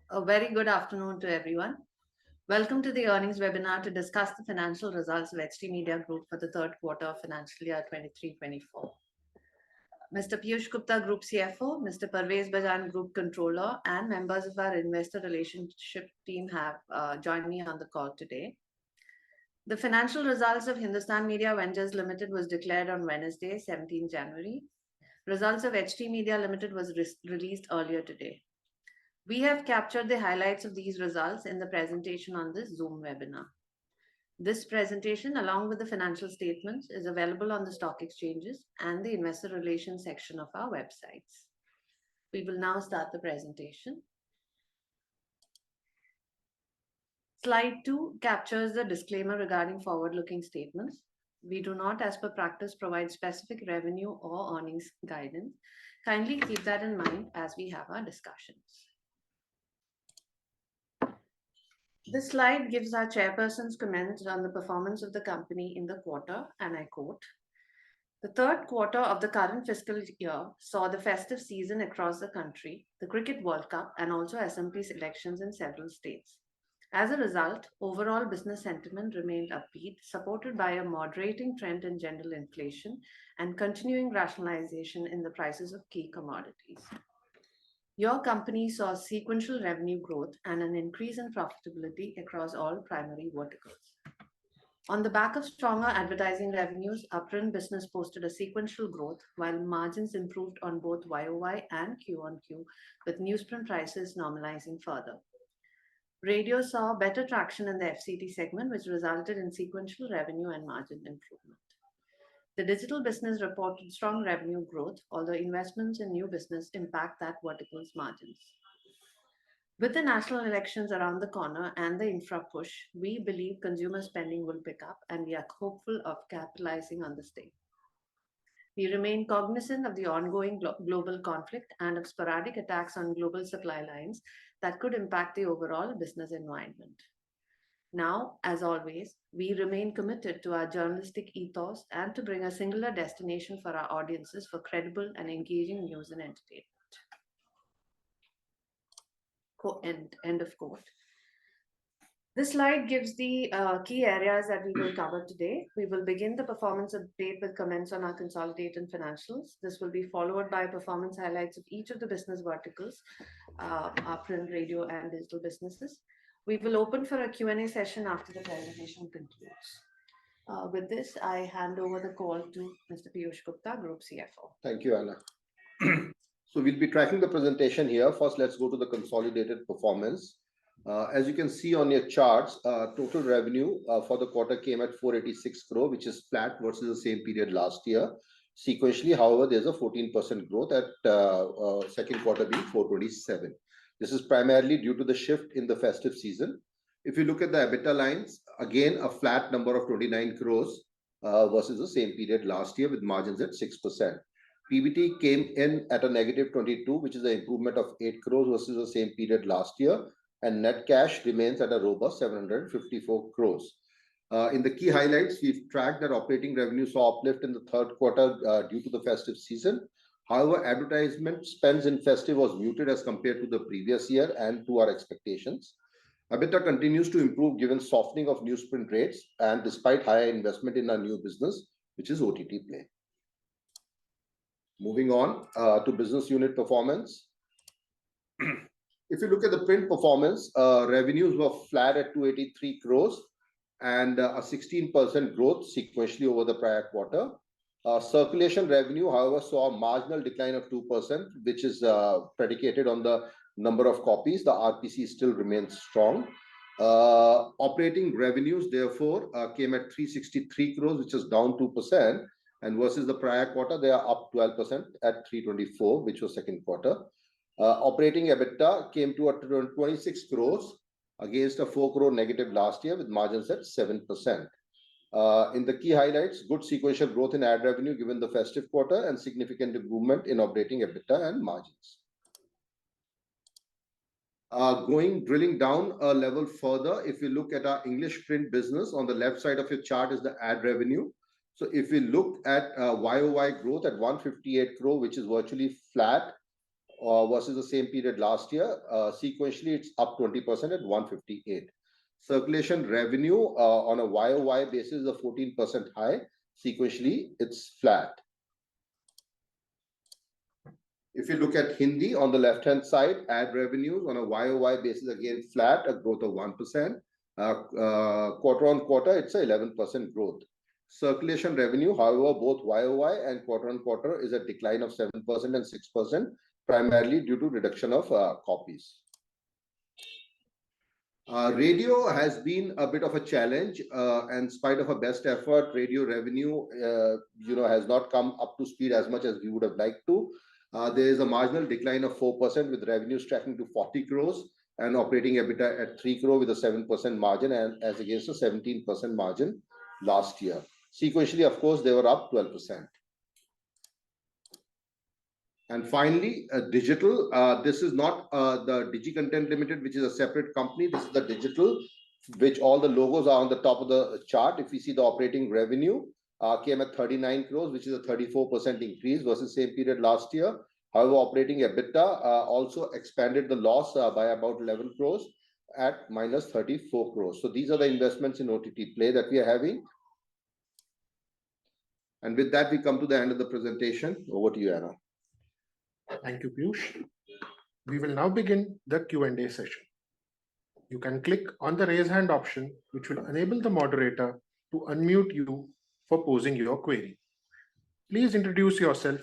A very good afternoon to everyone. Welcome to the earnings webinar to discuss the financial results of HT Media Group for the third quarter of financial year 23-24. Mr. Piyush Gupta, Group CFO, Mr. Parvez Bajan, Group Controller, and members of our investor relationship team have joined me on the call today. The financial results of Hindustan Media Ventures Limited was declared on Wednesday, 17 January. Results of HT Media Limited was released earlier today. We have captured the highlights of these results in the presentation on this Zoom webinar. This presentation, along with the financial statements, is available on the stock exchanges and the investor relations section of our websites. We will now start the presentation. Slide 2 captures the disclaimer regarding forward-looking statements. We do not, as per practice, provide specific revenue or earnings guidance. Kindly keep that in mind as we have our discussions. This slide gives our chairperson's comments on the performance of the company in the quarter, and I quote, "The third quarter of the current fiscal year saw the festive season across the country, the Cricket World Cup, and also assemblies elections in several states. As a result, overall business sentiment remained upbeat, supported by a moderating trend in general inflation and continuing rationalization in the prices of key commodities. Your company saw sequential revenue growth and an increase in profitability across all primary verticals. On the back of stronger advertising revenues, our print business posted a sequential growth, while margins improved on both YOY and Q-on-Q, with newsprint prices normalizing further. Radio saw better traction in the FCT segment, which resulted in sequential revenue and margin improvement. The digital business reported strong revenue growth, although investments in new business impact that vertical's margins. With the national elections around the corner and the infra push, we believe consumer spending will pick up, and we are hopeful of capitalizing on the same. We remain cognizant of the ongoing global conflict and of sporadic attacks on global supply lines that could impact the overall business environment. Now, as always, we remain committed to our journalistic ethos and to bring a singular destination for our audiences for credible and engaging news and entertainment." End of quote. This slide gives the key areas that we will cover today. We will begin the performance update with comments on our consolidated financials. This will be followed by performance highlights of each of the business verticals, our print, radio, and digital businesses. We will open for a Q&A session after the presentation concludes. With this, I hand over the call to Mr. Piyush Gupta, Group CFO. Thank you, Anna. So we'll be tracking the presentation here. First, let's go to the consolidated performance. As you can see on your charts, total revenue for the quarter came at 486 crore, which is flat versus the same period last year. Sequentially, however, there's a 14% growth at second quarter being 427. This is primarily due to the shift in the festive season. If you look at the EBITDA lines, again, a flat number of 29 crores versus the same period last year with margins at 6%. PBT came in at a negative 22, which is an improvement of 8 crores versus the same period last year. And net cash remains at a robust 754 crores. In the key highlights, we've tracked that operating revenue saw uplift in the third quarter due to the festive season. However, advertisement spends in festive was muted as compared to the previous year and to our expectations. EBITDA continues to improve given softening of newsprint rates and despite higher investment in our new business, which is OTT Play. Moving on to business unit performance. If you look at the print performance, revenues were flat at 283 crores and a 16% growth sequentially over the prior quarter. Circulation revenue, however, saw a marginal decline of 2%, which is predicated on the number of copies. The RPC still remains strong. Operating revenues, therefore, came at 363 crores, which is down 2%. And versus the prior quarter, they are up 12% at 324, which was second quarter. Operating EBITDA came to 26 crores against a 4 crore negative last year with margins at 7%. In the key highlights, good sequential growth in ad revenue given the festive quarter and significant improvement in operating EBITDA and margins. Drilling down a level further, if you look at our English print business, on the left side of your chart is the ad revenue. So if we look at YOY growth at 158 crore, which is virtually flat versus the same period last year. Sequentially, it's up 20% at 158. Circulation revenue on a YOY basis is a 14% high. Sequentially, it's flat. If you look at Hindi on the left-hand side, ad revenues on a YOY basis, again, flat, a growth of 1%. Quarter on quarter, it's a 11% growth. Circulation revenue, however, both YOY and quarter on quarter is a decline of 7% and 6%, primarily due to reduction of copies. Radio has been a bit of a challenge, and in spite of our best effort, radio revenue, has not come up to speed as much as we would have liked to. There is a marginal decline of 4% with revenues tracking to 40 crores and operating EBITDA at 3 crore with a 7% margin and as against a 17% margin last year. Sequentially, of course, they were up 12%. And finally, digital. This is not the Digi Content Limited, which is a separate company. This is the digital, which all the logos are on the top of the chart. If we see the operating revenue came at 39 crores, which is a 34% increase versus same period last year. However, operating EBITDA also expanded the loss by about 11 crores at minus 34 crores. So these are the investments in OTT Play that we are having. And with that, we come to the end of the presentation. Over to you, Anna. Thank you, Piyush. We will now begin the Q&A session. You can click on the raise hand option, which will enable the moderator to unmute you for posing your query. Please introduce yourself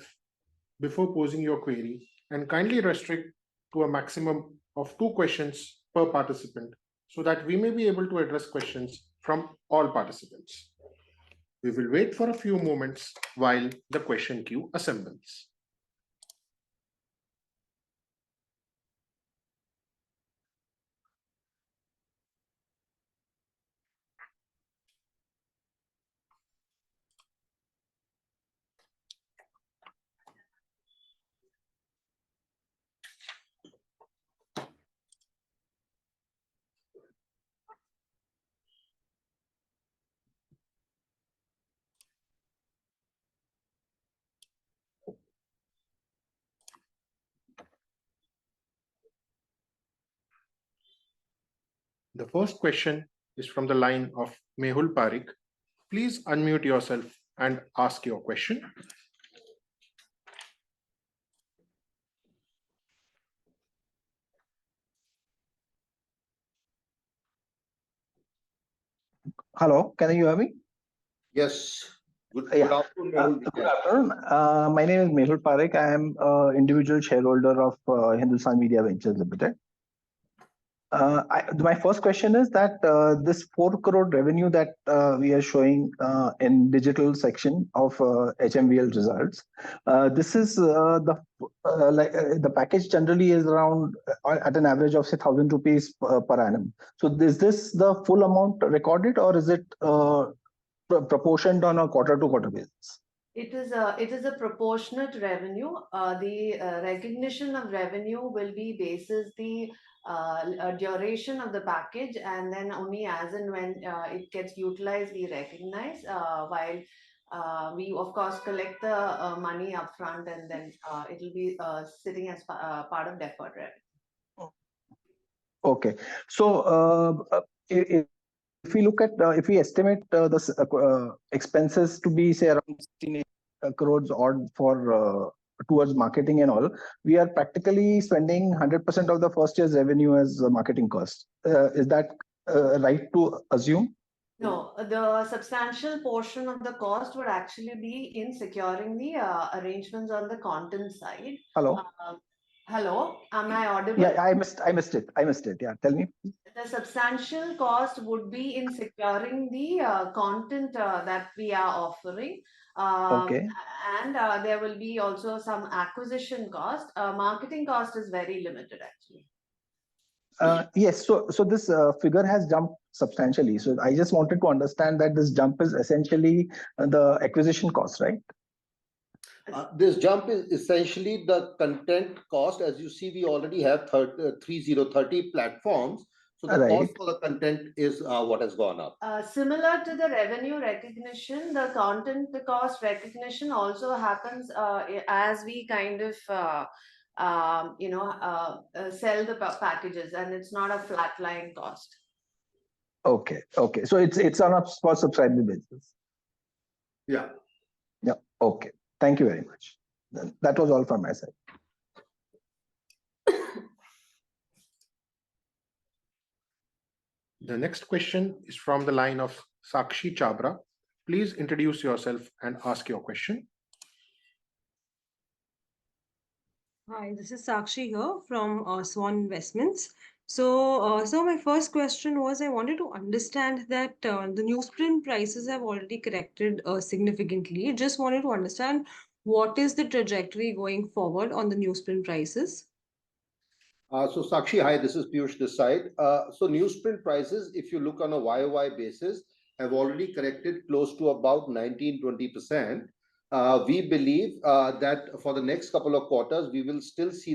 before posing your query and kindly restrict to a maximum of 2 questions per participant so that we may be able to address questions from all participants. We will wait for a few moments while the question queue assembles. The first question is from the line of Mehul Parikh. Please unmute yourself and ask your question. Hello, can you hear me? Yes. Good afternoon. Good afternoon. My name is Mehul Parikh. I am an individual shareholder of Hindustan Media Ventures Limited. My first question is that this 4 crore revenue that we are showing in digital section of HMVL results, this is the package generally is around at an average of say 1,000 rupees per annum. So is this the full amount recorded or is it proportioned on a quarter-to-quarter basis? It is a proportionate revenue. The recognition of revenue will be basis the duration of the package, and then only as and when it gets utilized, we recognize. While we of course collect the money upfront, and then it will be sitting as part of deferred revenue. Okay, so if we look at if we estimate the expenses to be say around 16 crores odd for towards marketing and all, we are practically spending 100% of the first year's revenue as marketing cost. Is that right to assume? No, the substantial portion of the cost would actually be in securing the arrangements on the content side. Hello. Hello, am I audible? Yeah, I missed it. Yeah, tell me. The substantial cost would be in securing the content that we are offering. Okay. And there will be also some acquisition cost. Marketing cost is very limited actually. Yes, so this figure has jumped substantially. So I just wanted to understand that this jump is essentially the acquisition cost, right? This jump is essentially the content cost. As you see, we already have 30 platforms. So the cost for the content is what has gone up. Similar to the revenue recognition, the content cost recognition also happens as we kind of sell the packages, and it's not a flatline cost. Okay. Okay. So it's on a per subscriber basis. Yeah. Yeah. Okay. Thank you very much. Then that was all from my side. The next question is from the line of Sakshi Chabra. Please introduce yourself and ask your question. Hi, this is Sakshi here from Swan Investments. So my first question was I wanted to understand that the newsprint prices have already corrected significantly. Just wanted to understand what is the trajectory going forward on the newsprint prices? So Sakshi, hi, this is Piyush this side. So newsprint prices, if you look on a YOY basis, have already corrected close to about 19-20%. We believe that for the next couple of quarters, we will still see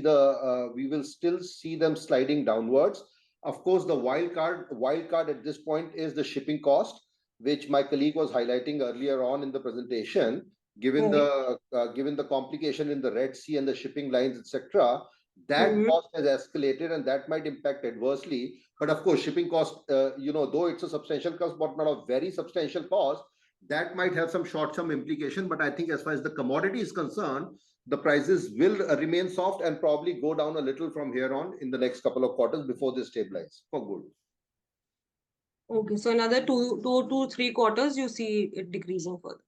them sliding downwards. Of course, the wild card at this point is the shipping cost, which my colleague was highlighting earlier on in the presentation. Given the complication in the Red Sea and the shipping lines, etc., that cost has escalated, and that might impact adversely. But of course, shipping cost, though it's a substantial cost, but not a very substantial cost, that might have some short-term implication. But I think as far as the commodity is concerned, the prices will remain soft and probably go down a little from here on in the next couple of quarters before they stabilize for good. Okay, so another two to 3 quarters, you see it decreasing further.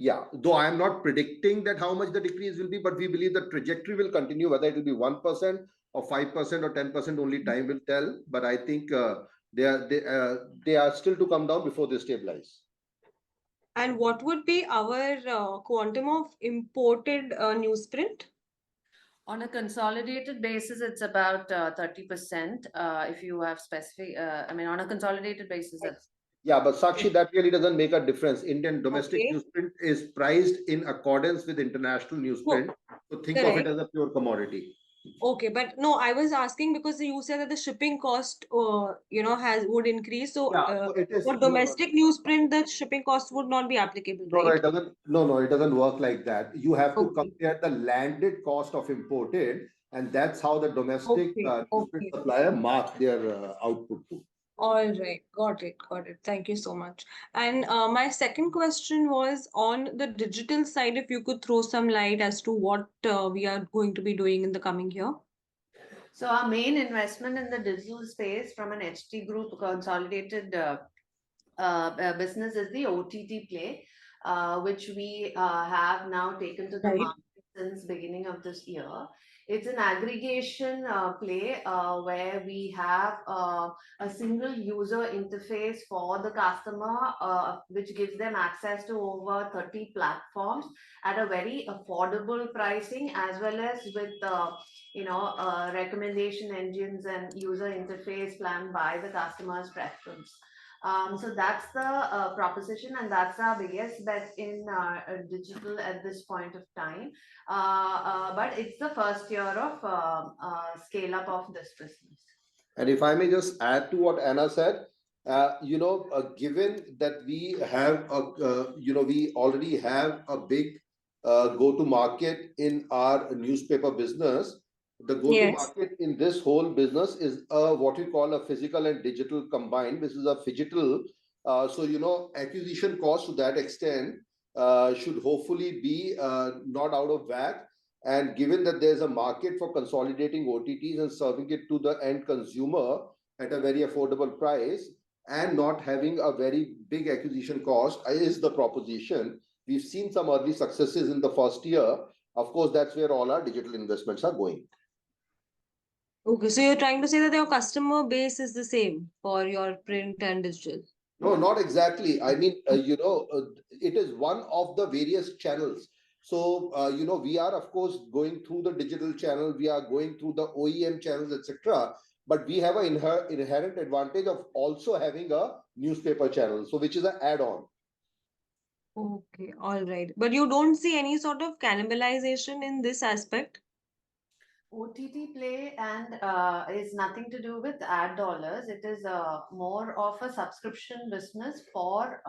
Yeah, though I am not predicting that how much the decrease will be, but we believe the trajectory will continue. Whether it will be 1% or 5% or 10%, only time will tell. But I think they are still to come down before they stabilize. And what would be our quantum of imported newsprint? On a consolidated basis, it's about 30%. If you have specific, on a consolidated basis, that's. Yeah, but Sakshi, that really doesn't make a difference. Indian domestic newsprint is priced in accordance with international newsprint. So think of it as a pure commodity. Okay, but no, I was asking because you said that the shipping cost, would increase. So, it is for domestic newsprint, the shipping cost would not be applicable, No, right? it doesn't. No, it doesn't work like that. You have to compare the landed cost of imported, and that's how the domestic newsprint supplier marks their output to. All right, got it. Thank you so much. And my second question was on the digital side, if you could throw some light as to what we are going to be doing in the coming year. So our main investment in the digital space from an HT Group consolidated business is the OTT play, which we have now taken to the market since beginning of this year. It's an aggregation play where we have a single user interface for the customer, which gives them access to over 30 platforms at a very affordable pricing, as well as with recommendation engines and user interface planned by the customer's preference. So that's the proposition, and that's our biggest bet in digital at this point of time. But it's the first year of scale up of this business. And if I may just add to what Anna said, given that we already have a big go-to-market in our newspaper business. The go-to-market in this whole business is what we call a physical and digital combined. This is a phygital. Acquisition cost to that extent should hopefully be not out of whack. And given that there's a market for consolidating OTTs and serving it to the end consumer at a very affordable price and not having a very big acquisition cost is the proposition. We've seen some early successes in the first year. Of course, that's where all our digital investments are going. Okay, so you're trying to say that your customer base is the same for your print and digital? No, not exactly. I mean, it is one of the various channels. So, we are, of course, going through the digital channel. We are going through the OEM channels, etc. But we have an inherent advantage of also having a newspaper channel, so which is an add-on. Okay, all right. But you don't see any sort of cannibalization in this aspect? OTT play and is nothing to do with ad dollars. It is more of a subscription business for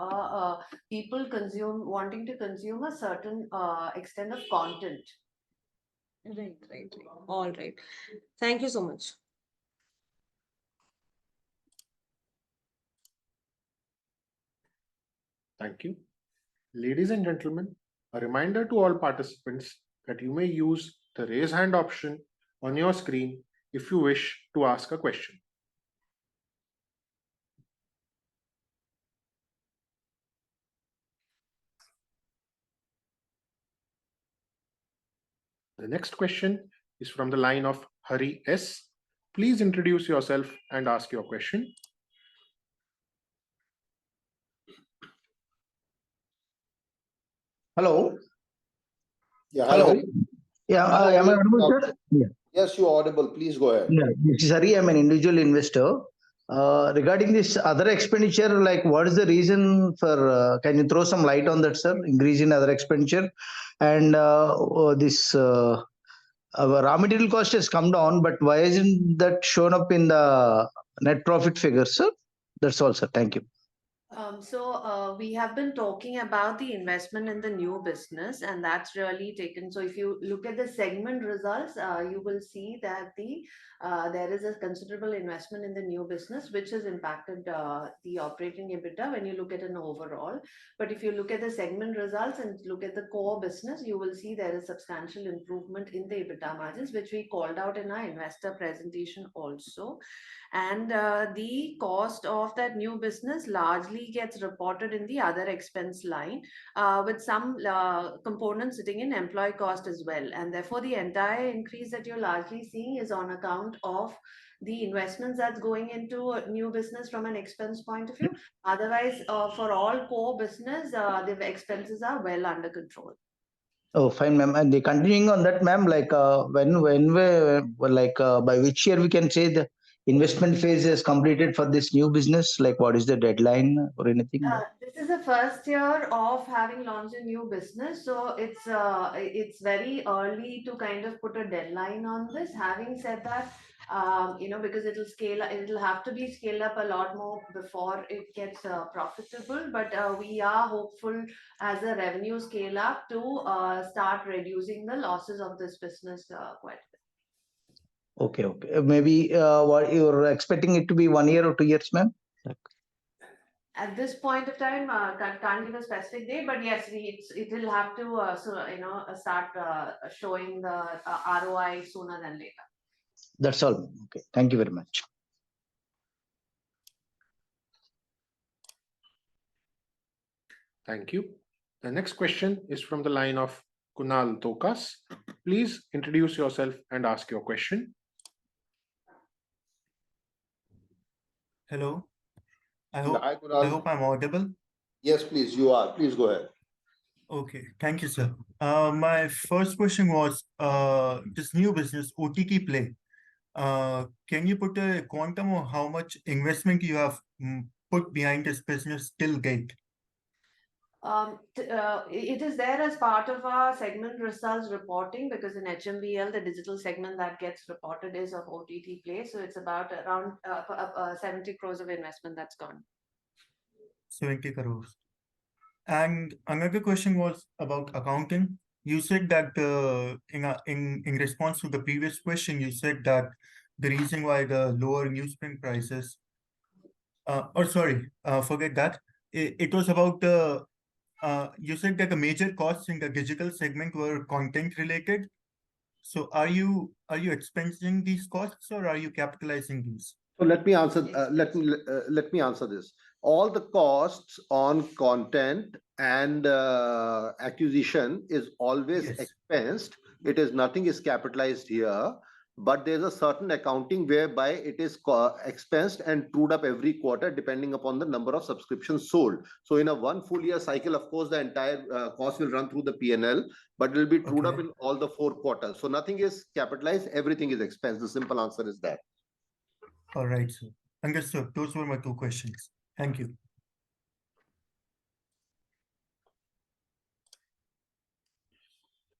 people wanting to consume a certain extent of content. Right. All right. Thank you so much. Thank you. Ladies and gentlemen, a reminder to all participants that you may use the raise hand option on your screen if you wish to ask a question. The next question is from the line of Hari S. Please introduce yourself and ask your question. Hello. Yeah, hi, Hello. Hari. Yeah, am I audible, sir? Yeah. Yes, you are audible. Please go ahead. Yeah, this is Hari. I'm an individual investor. Regarding this other expenditure, like what is the reason for? Can you throw some light on that, sir? Increase in other expenditure, and this our raw material cost has come down, but why isn't that shown up in the net profit figure, sir? That's all, sir. Thank you. We have been talking about the investment in the new business, and that's really taken. So if you look at the segment results, you will see that there is a considerable investment in the new business, which has impacted the operating EBITDA when you look at an overall. But if you look at the segment results and look at the core business, you will see there is substantial improvement in the EBITDA margins, which we called out in our investor presentation also. And the cost of that new business largely gets reported in the other expense line, with some components sitting in employee cost as well. And therefore, the entire increase that you're largely seeing is on account of the investments that's going into a new business from an expense point of view. Otherwise, for all core business, the expenses are well under control. Oh, fine, ma'am. And continuing on that, ma'am, like when we like by which year we can say the investment phase is completed for this new business? Like what is the deadline or anything? This is the first year of having launched a new business, so it's very early to kind of put a deadline on this. Having said that, because it'll have to be scaled up a lot more before it gets profitable. But we are hopeful as the revenue scale up to start reducing the losses of this business quite a bit. Okay. Maybe what you're expecting it to be 1 year or 2 years, ma'am? At this point of time, can't give a specific date, but yes, it will have to start showing the ROI sooner than later. That's all. Okay. Thank you very much. Thank you. The next question is from the line of Kunal Tokas. Please introduce yourself and ask your question. Hello. I Hi, Kunal. hope I'm audible. Yes, please, you are. Please go ahead. Okay, thank you, sir. My first question was this new business, OTT Play. Can you put a quantum of how much investment you have put behind this business till date? It is there as part of our segment results reporting, because in HMVL, the digital segment that gets reported is of OTT Play. So it's about around 70 crores of investment that's gone. 70 crores. And another question was about accounting. You said that in response to the previous question, you said that the reason why the lower newsprint prices, forget that. It was about the you said that the major costs in the digital segment were content related. So are you expensing these costs or are you capitalizing these? So let me answer. Let me answer this. All the costs on content and acquisition is always expensed. It is nothing is capitalized here, but there's a certain accounting whereby it is expensed and trued up every quarter depending upon the number of subscriptions sold. So in a one full year cycle, of course, the entire cost will run through the P&L, but it will be trued up in all the 4 quarters. So nothing is capitalized, everything is expensed. The simple answer is that. All right, sir. Understood. Those were my 2 questions. Thank you.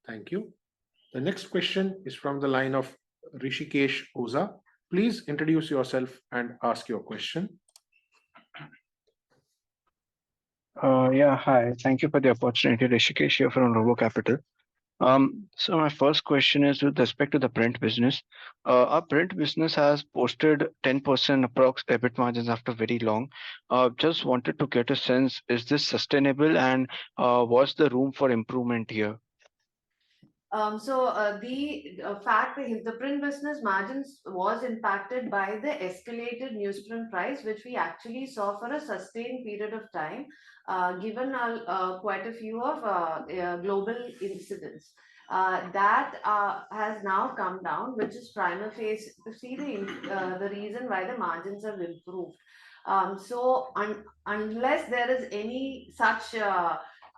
Thank you. The next question is from the line of Rishikesh Oza. Please introduce yourself and ask your question. Yeah, hi. Thank you for the opportunity. Rishikesh here from Robo Capital. So my first question is with respect to the print business. Our print business has posted 10% approx EBIT margins after very long. Just wanted to get a sense, is this sustainable and what's the room for improvement here? The fact that the print business margins was impacted by the escalated newsprint price, which we actually saw for a sustained period of time, given quite a few of global incidents. That has now come down, which is prima facie the reason why the margins have improved. Unless there is any such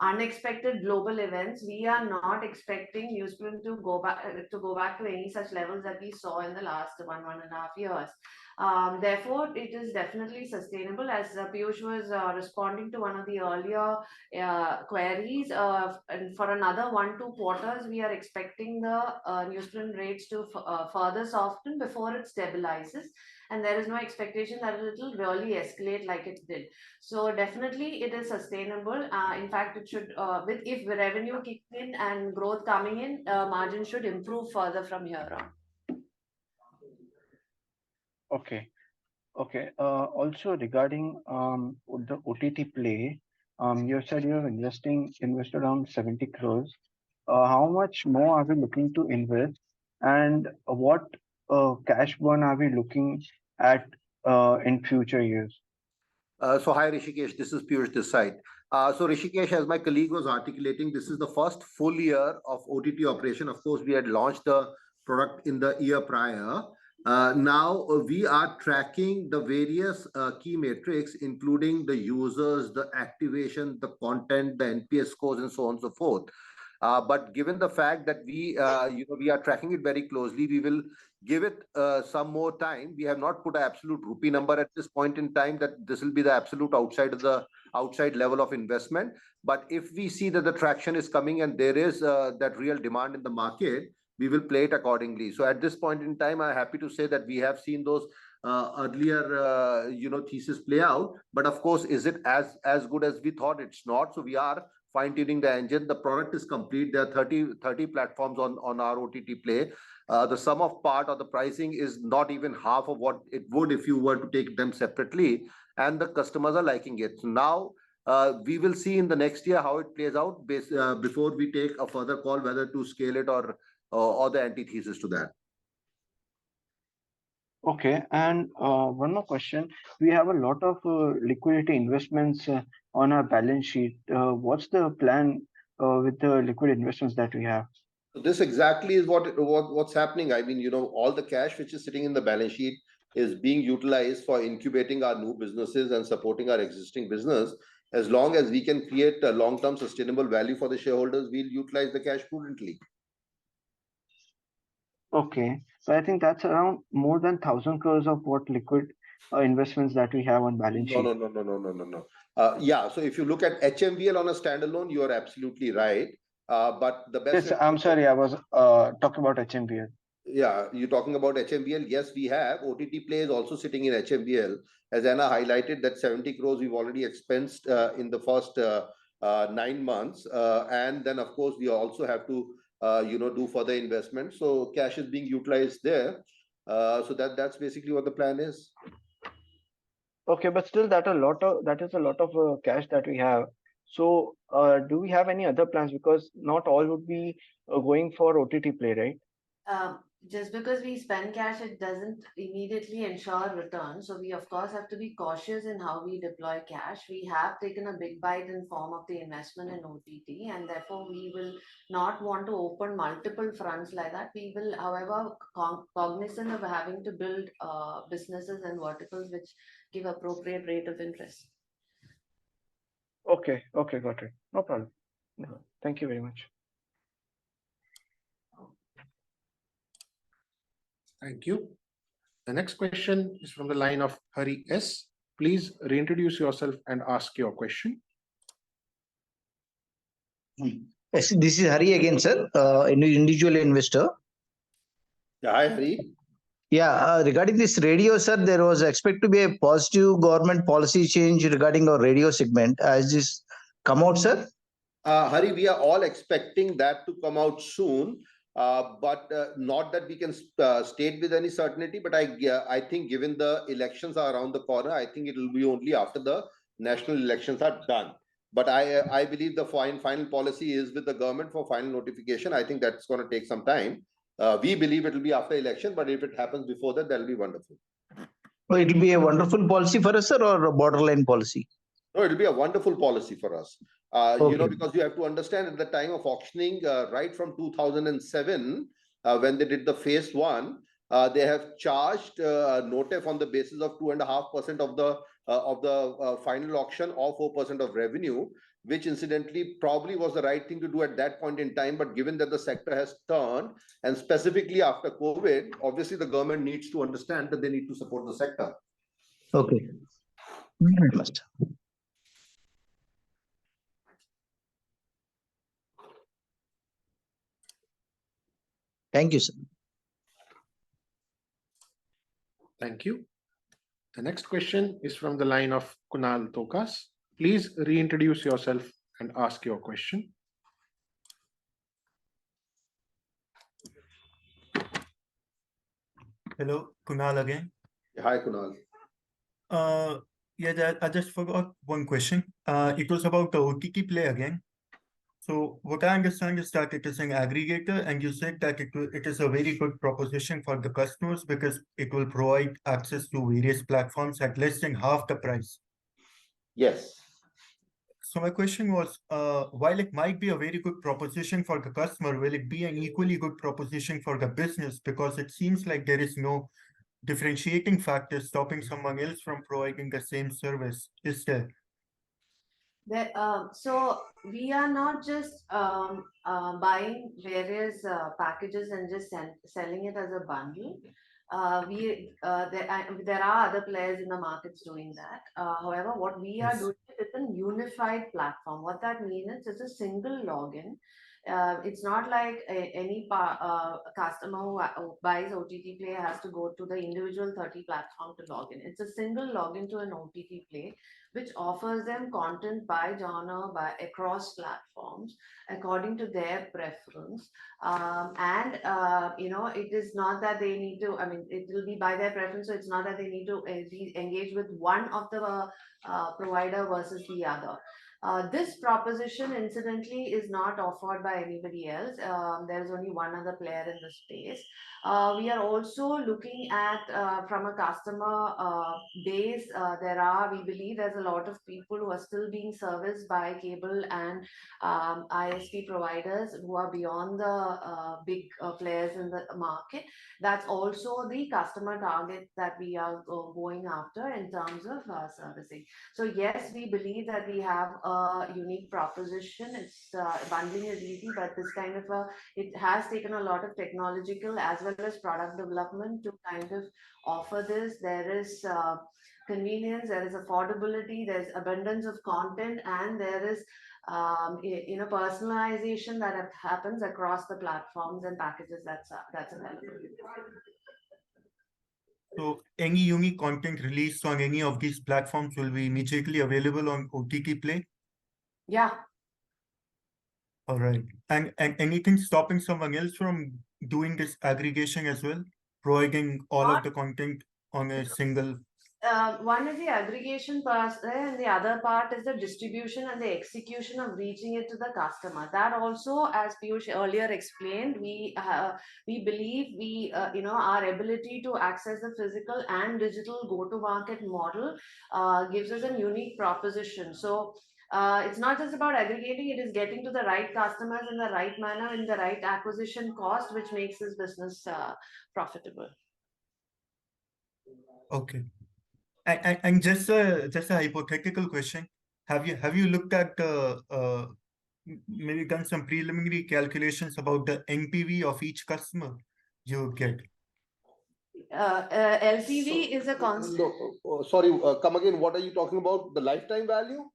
unexpected global events, we are not expecting newsprint to go back to any such levels that we saw in the last 1.5 years. Therefore, it is definitely sustainable. As Piyush was responding to one of the earlier queries, and for another 1-2 quarters, we are expecting the newsprint rates to further soften before it stabilizes. And there is no expectation that it will really escalate like it did. So definitely it is sustainable. In fact, it should, if revenue kicks in and growth coming in, margin should improve further from here on. Okay. Okay. Also regarding the OTT play, you said you have invested around 70 crores. How much more are we looking to invest, and what cash burn are we looking at in future years? So hi Rishikesh, this is Piyush this side. So Rishikesh, as my colleague was articulating, this is the first full year of OTT operation. Of course, we had launched the product in the year prior. Now we are tracking the various key metrics, including the users, the activation, the content, the NPS scores, and so on and so forth. But given the fact that we are tracking it very closely, we will give it some more time. We have not put an absolute rupee number at this point in time that this will be the absolute outside level of investment. But if we see that the traction is coming and there is that real demand in the market, we will play it accordingly. So at this point in time, I'm happy to say that we have seen those earlier thesis play out. But of course, is it as good as we thought? It's not. So we are fine-tuning the engine. The product is complete. There are 30 platforms on our OTT play. The sum of part or the pricing is not even half of what it would if you were to take them separately, and the customers are liking it. So now we will see in the next year how it plays out before we take a further call whether to scale it or the antithesis to that. Okay, and one more question. We have a lot of liquidity investments on our balance sheet. What's the plan with the liquid investments that we have? So this exactly is what's happening. I mean, all the cash which is sitting in the balance sheet is being utilized for incubating our new businesses and supporting our existing business. As long as we can create a long-term sustainable value for the shareholders, we'll utilize the cash prudently. Okay, so I think that's around more than 1,000 crores of what liquid investments that we have on balance sheet. No. Yeah, so if you look at HMVL on a standalone, you are absolutely right. But the best. Yes, I'm sorry, I was talking about HMVL. Yeah, you're talking about HMVL. Yes, we have. OTT play is also sitting in HMVL. As Anna highlighted, that 70 crores we've already expensed in the first 9 months. And then, of course, we also have to do further investment. So cash is being utilized there. So that's basically what the plan is. Okay, but still that is a lot of cash that we have. So do we have any other plans? Because not all would be going for OTT play, right? Just because we spend cash, it doesn't immediately ensure return. So we of course have to be cautious in how we deploy cash. We have taken a big bite in form of the investment in OTT, and therefore we will not want to open multiple fronts like that. We will, however, cognizant of having to build businesses and verticals which give appropriate rate of interest. Okay, got it. No problem. No, thank you very much. Thank you. The next question is from the line of Hari S. Please reintroduce yourself and ask your question. Yes, this is Hari again, sir, individual investor. Yeah, hi Hari. Yeah, regarding this radio, sir, there was expected to be a positive government policy change regarding our radio segment. Has this come out, sir? Hari, we are all expecting that to come out soon, but not that we can state with any certainty. But I think given the elections are around the corner, I think it will be only after the national elections are done. But I believe the final policy is with the government for final notification. I think that's going to take some time. We believe it will be after election, but if it happens before that, that'll be wonderful. Oh, it will be a wonderful policy for us, sir, or a borderline policy? No, it'll be a wonderful policy for us. Okay. Because you have to understand at the time of auctioning, right from 2007, when they did the phase one, they have charged notif on the basis of 2.5% of the final auction or 4% of revenue, which incidentally probably was the right thing to do at that point in time. But given that the sector has turned, and specifically after COVID, obviously the government needs to understand that they need to support the sector. Okay. Thank you very much. Thank you, sir. Thank you. The next question is from the line of Kunal Tokas. Please reintroduce yourself and ask your question. Hello, Kunal again. Hi, Kunal. Yeah, I just forgot one question. It was about the OTT play again. So what I understand is that it is an aggregator, and you said that it is a very good proposition for the customers because it will provide access to various platforms at less than half the price. Yes. So my question was, while it might be a very good proposition for the customer, will it be an equally good proposition for the business? Because it seems like there is no differentiating factor stopping someone else from providing the same service, is there? So we are not just buying various packages and just selling it as a bundle. There are other players in the markets doing that. However, what we are doing is a unified platform. What that means is it's a single login. It's not like any customer who buys OTT Play has to go to the individual 30 platform to log in. It's a single login to an OTT Play, which offers them content by genre, across platforms, according to their preference. It is not that they need to, it will be by their preference, so it's not that they need to engage with one of the provider versus the other. This proposition, incidentally, is not offered by anybody else. There is only one other player in the space. We are also looking at, from a customer base, we believe there's a lot of people who are still being serviced by cable and ISP providers who are beyond the big players in the market. That's also the customer target that we are going after in terms of servicing. So yes, we believe that we have a unique proposition. It's bundling is easy, but this kind of it has taken a lot of technological as well as product development to kind of offer this. There is convenience, there is affordability, there's abundance of content, and there is personalization that happens across the platforms and packages that's available. So any unique content released on any of these platforms will be immediately available on OTT Play? Yeah. All right. And anything stopping someone else from doing this aggregation as well? Providing all of the content on a single... One is the aggregation part, and the other part is the distribution and the execution of reaching it to the customer. That also, as Piyush earlier explained, we believe our ability to access the physical and digital go-to-market model gives us a unique proposition. So it's not just about aggregating; it is getting to the right customers in the right manner, in the right acquisition cost, which makes this business profitable. Okay. And just a hypothetical question. Have you looked at maybe done some preliminary calculations about the NPV of each customer you get? LTV is a constant. No, sorry, come again. What are you talking about? The lifetime value?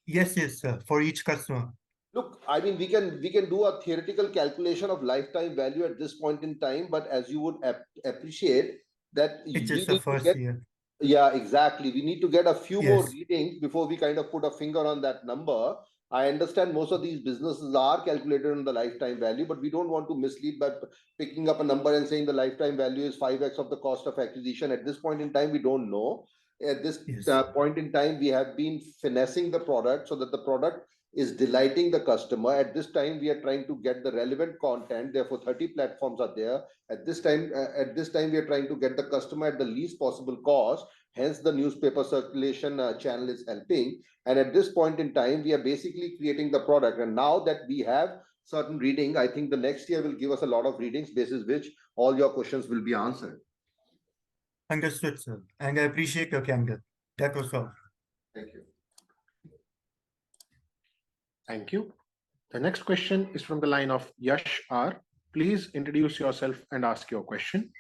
Yes, sir, for each customer. Look, I mean, we can do a theoretical calculation of lifetime value at this point in time, but as you would appreciate that it's just the first year. Yeah, exactly. We need to get a few more Yes. readings before we kind of put a finger on that number. I understand most of these businesses are calculated on the lifetime value, but we don't want to mislead by picking up a number and saying the lifetime value is 5x of the cost of acquisition. At this point in time, we don't know. At this Yes. point in time, we have been finessing the product so that the product is delighting the customer. At this time, we are trying to get the relevant content. Therefore, 30 platforms are there. At this time, we are trying to get the customer at the least possible cost. Hence, the newspaper circulation channel is helping. And at this point in time, we are basically creating the product. And now that we have certain reading, I think the next year will give us a lot of readings, basis which all your questions will be answered. Understood, sir. And I appreciate your candor. That was all. Thank you. Thank you. The next question is from the line of Yash R. Please introduce yourself and ask your question.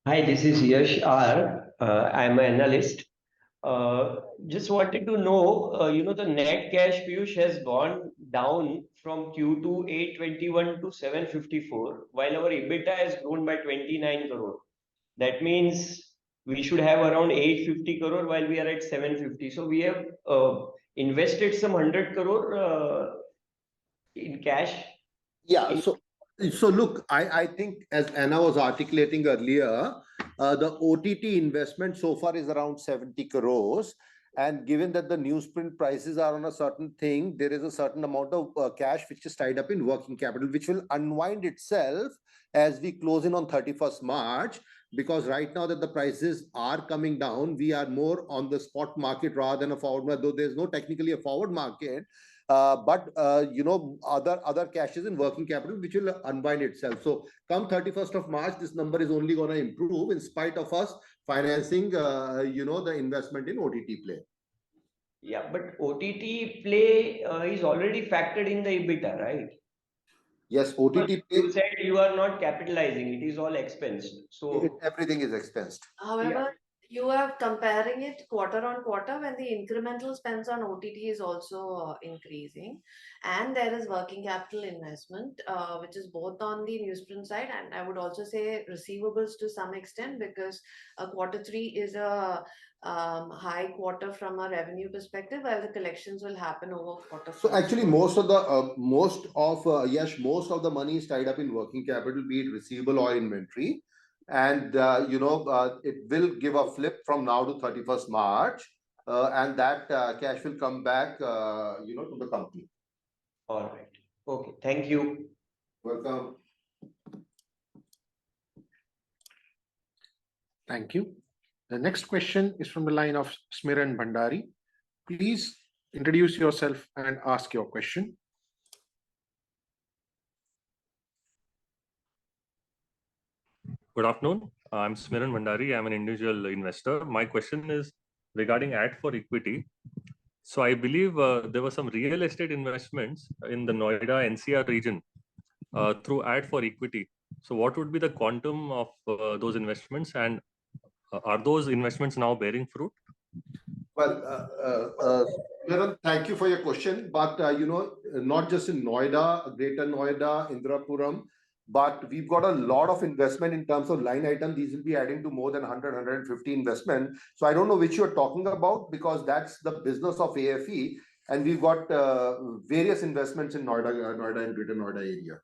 Hi, this is Yash R. I'm an analyst. Just wanted to know, the net cash, Piyush, has gone down from Q2 821 to 754, while our EBITDA has grown by 29 crore. That means we should have around 850 crore while we are at 750. So we have invested some 100 crore in cash. Yeah, so look, I think as Anna was articulating earlier, the OTT investment so far is around 70 crores. And given that the newsprint prices are on a certain thing, there is a certain amount of cash which is tied up in working capital, which will unwind itself as we close in on 31st March. Because right now that the prices are coming down, we are more on the spot market rather than a forward market, though there's no technically a forward market. But other cashes in working capital which will unwind itself. So come 31st of March, this number is only going to improve in spite of us financing the investment in OTT play. Yeah, but OTT play is already factored in the EBITDA, right? Yes, OTT play. You said you are not capitalizing; it is all expensed. So everything is expensed. However, you are comparing it quarter on quarter when the incremental spends on OTT is also increasing, and there is working capital investment, which is both on the newsprint side and I would also say receivables to some extent, because quarter three is a high quarter from a revenue perspective, while the collections will happen over quarter four. So actually, most of the money is tied up in working capital, be it receivable or inventory. And it will give a flip from now to 31st March, and that cash will come back to the company. All right. Okay. Thank you. Welcome. Thank you. The next question is from the line of Smiran Bhandari. Please introduce yourself and ask your question. Good afternoon. I'm Smiran Bhandari. I'm an individual investor. My question is regarding ad for equity. So I believe there were some real estate investments in the Noida NCR region through ad for equity. So what would be the quantum of those investments, and are those investments now bearing fruit? Well, thank you for your question. But, not just in Noida, Greater Noida, Indrapuram, but we've got a lot of investment in terms of line item. These will be adding to more than 100, 150 investment. So I don't know which you're talking about, because that's the business of AFE. And we've got various investments in Noida and Greater Noida area.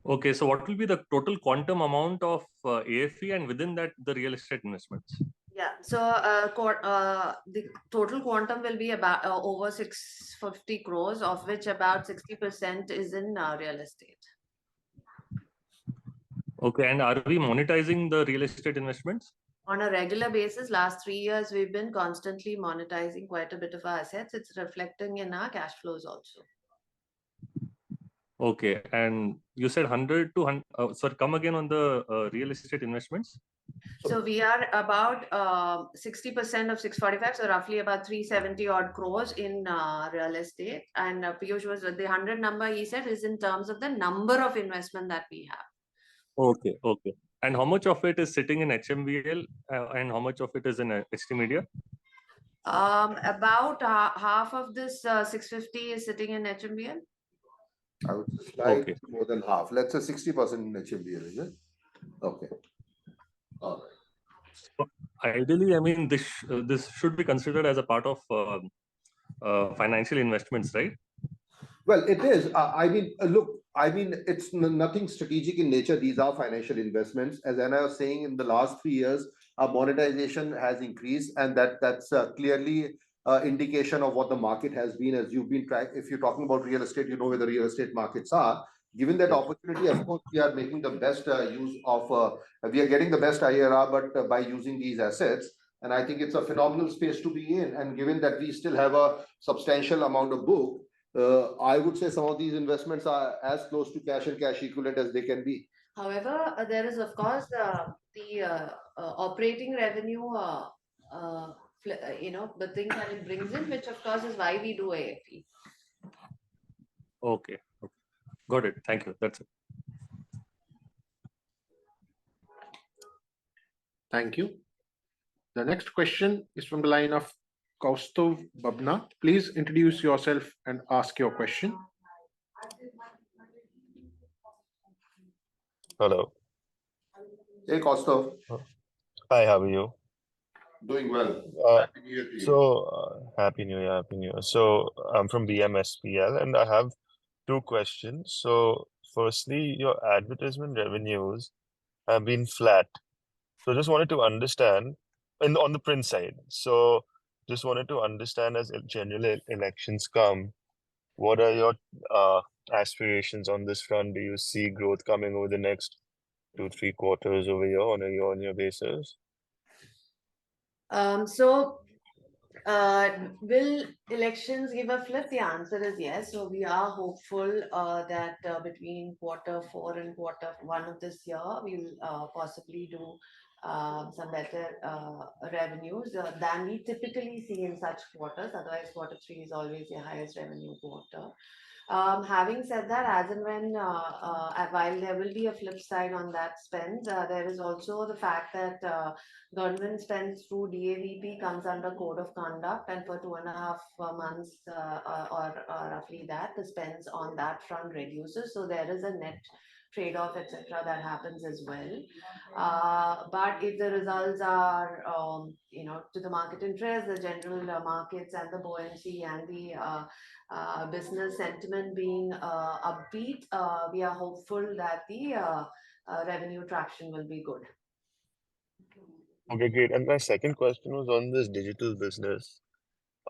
Okay, so what will be the total quantum amount of AFE, and within that, the real estate investments? Yeah, so the total quantum will be about over 650 crores, of which about 60% is in real estate. Okay, and are we monetizing the real estate investments? On a regular basis, last 3 years, we've been constantly monetizing quite a bit of our assets. It's reflecting in our cash flows also. Okay, and you said 100 to 100. Sorry, come again on the real estate investments. So we are about 60% of 645, so roughly about 370 odd crores in real estate. And Piyush was the 100 number he said is in terms of the number of investment that we have. Okay, okay. And how much of it is sitting in HMVL and how much of it is in HT Media? About half of this 650 is sitting in HMVL. I would slightly more than half. Let's say 60% in HMVL, is it? Okay. All right. ideally, I mean, this should be considered as a part of financial investments, right? Well, it is. I mean, look, I mean, it's nothing strategic in nature. These are financial investments. As Anna was saying, in the last 3 years, our monetization has increased, and that's clearly indication of what the market has been. As you've been track, if you're talking about real estate, you know where the real estate markets are. Given that opportunity, of course, we are making the best use of. We are getting the best IRR, but by using these assets. And I think it's a phenomenal space to be in. And given that we still have a substantial amount of book, I would say some of these investments are as close to cash and cash equivalent as they can be. However, there is of course the operating revenue, the thing that it brings in, which of course is why we do AFE. Okay. Got it. Thank you. That's it. Thank you. The next question is from the line of Kaustav Babna. Please introduce yourself and ask your question. Hello. Hey, Kaustav. Hi, how are you? Doing well. Happy New Year to you. So, Happy New Year, Happy New Year. So, I'm from BMSPL and I have two questions. So, firstly, your advertisement revenues have been flat. So, just wanted to understand, and on the print side. So, just wanted to understand as general elections come, what are your aspirations on this front? Do you see growth coming over the next 2-3 quarters over here on a year-on-year basis? Will elections give a flip? The answer is yes. So we are hopeful that between Q4 and Q1 of this year, we'll possibly do some better revenues than we typically see in such quarters. Otherwise, Q3 is always the highest revenue quarter. Having said that, as and when, while there will be a flip side on that spend, there is also the fact that government spends through DAVP comes under code of conduct, and for 2.5 months or roughly that, the spends on that front reduces. So there is a net trade-off, etc., that happens as well. But if the results are, to the market interest, the general markets and the buoyancy and the business sentiment being upbeat, we are hopeful that the revenue traction will be good. Okay, great. And my second question was on this digital business,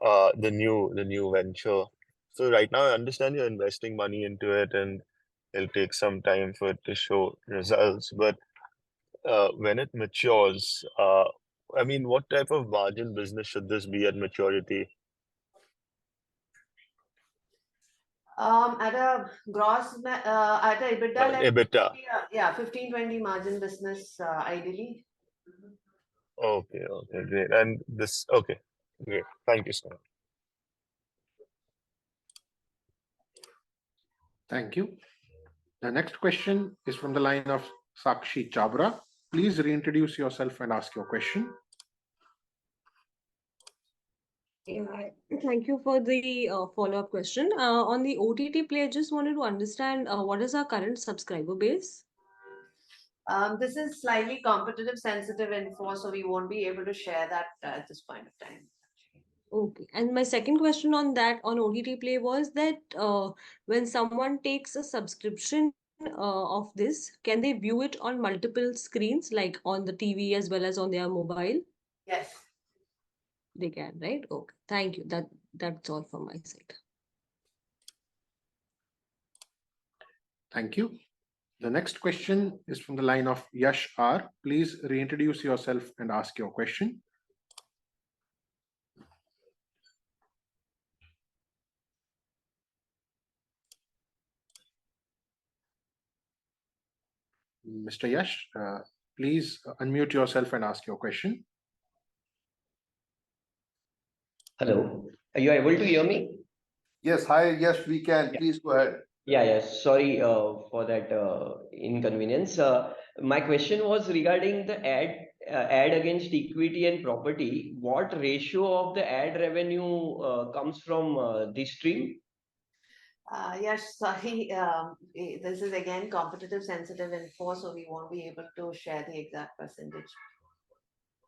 the new venture. So right now, I understand you're investing money into it, and it'll take some time for it to show results. But when it matures, I mean, what type of margin business should this be at maturity? At a gross, at a EBITDA level, EBITDA. yeah, 15-20 margin business ideally. Okay, great. And this, okay, great. Thank you, sir. Thank you. The next question is from the line of Sakshi Chabra. Please reintroduce yourself and ask your question. Yeah, thank you for the follow-up question. On the OTT play, I just wanted to understand what is our current subscriber base? This is slightly competitive sensitive info, so we won't be able to share that at this point of time. Okay. And my second question on that, on OTT play, was that when someone takes a subscription of this, can they view it on multiple screens, like on the TV as well as on their mobile? Yes. They can, right? Okay. Thank you. That's all from my side. Thank you. The next question is from the line of Yash R. Please reintroduce yourself and ask your question. Mr. Yash, please unmute yourself and ask your question. Hello. Are you able to hear me? Yes, hi, yes, we can. Yeah. Please go ahead. Yes. Sorry for that inconvenience. My question was regarding the ad against equity and property. What ratio of the ad revenue comes from this stream? Yes, sorry. This is again competitive sensitive info, so we won't be able to share the exact percentage.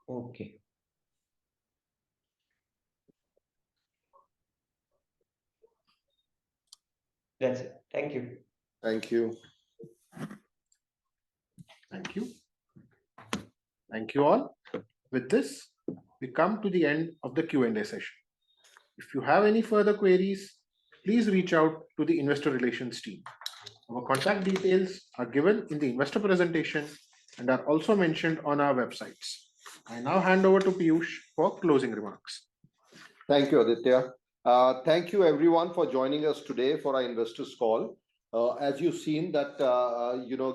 Okay. That's it. Thank you. Thank you. Thank you. Thank you all. With this, we come to the end of the Q&A session. If you have any further queries, please reach out to the investor relations team. Our contact details are given in the investor presentation and are also mentioned on our websites. I now hand over to Piyush for closing remarks. Thank you, Aditya. Thank you everyone for joining us today for our investors call. As you've seen that,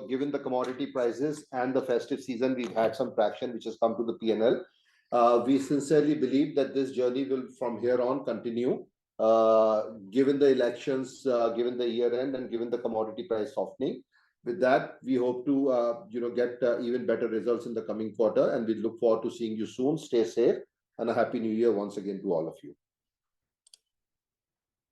given the commodity prices and the festive season, we've had some traction which has come to the P&L. We sincerely believe that this journey will from here on continue, given the elections, given the year end, and given the commodity price softening. With that, we hope to get even better results in the coming quarter, and we look forward to seeing you soon. Stay safe, and a happy new year once again to all of you.